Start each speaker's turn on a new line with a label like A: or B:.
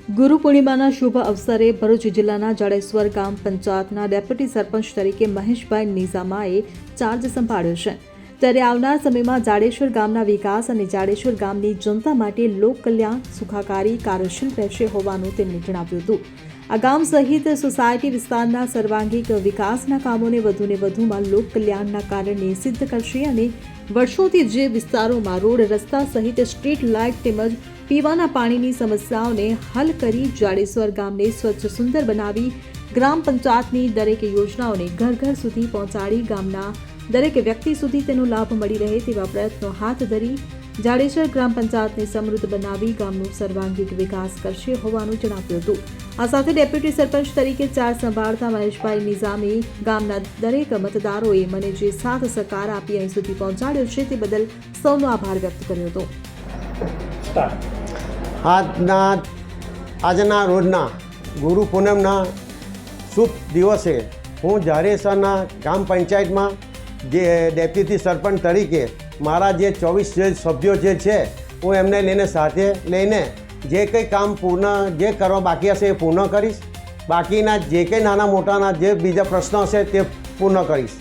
A: ગુરુ પૂર્ણિમાના શુભ અવસરે ભરૂચ જિલ્લાના જાડેશ્વર ગામ પંચાયતના ડેપ્યુટી સરપંચ તરીકે મહેશભાઈ નિઝામાએ ચાર્જ સંભાળ્યો છે। ત્યારે આવનાર સમયમાં જાડેશ્વર ગામના વિકાસ અને જાડેશ્વર ગામની જનતા માટે લોક કલ્યાણ સુખાકારી કાર્યશીલ રહેશે હોવાનું તેમણે જણાવ્યું હતું। આ ગામ સહિત સોસાયટી વિસ્તારના સર્વાંગીક વિકાસના કામોને વધુને વધુમાં લોક કલ્યાણના કારણે સિદ્ધ કરશે અને વર્ષોથી જે વિસ્તારોમાં રોડ રસ્તા સહિત સ્ટ્રીટ લાઇટ તેમજ પીવાના પાણીની સમસ્યાઓને હલ કરી જાડેશ્વર ગામને સ્વચ્છ સુંદર બનાવી ગ્રામ પંચાયતની દરેક યોજનાઓને ઘર ઘર સુધી પહોંચાડી ગામના દરેક વ્યક્તિ સુધી તેનો લાભ મળી રહે તેવા પ્રયત્નો હાથ ધરી જાડેશ્વર ગ્રામ પંચાયતને સમૃદ્ધ બનાવી ગામનો સર્વાંગીક વિકાસ કરશે હોવાનું જણાવ્યું હતું। આ સાથે ડેપ્યુટી સરપંચ તરીકે ચાર્જ સંભાળતા મહેશભાઈ નિઝામે ગામના દરેક મતદારોએ મને જે સાથ સહકાર આપી અહીં સુધી પહોંચાડ્યો છે તે બદલ સૌનો આભાર વ્યક્ત કર્યો હતો।
B: આજના રોજના ગુરુ પૂનમના શુભ દિવસે હું જાડેશ્વરના ગ્રામ પંચાયતમાં જે ડેપ્યુટી સરપંચ તરીકે મારા જે 24 સભ્યો જે છે હું એમને લઈને સાથે લઈને જે કંઈ કામ જે કરવા બાકી હશે એ પૂર્ણ કરીશ। બાકીના જે કંઈ નાના મોટાના જે બીજા પ્રશ્નો હશે તે પૂર્ણ કરીશ।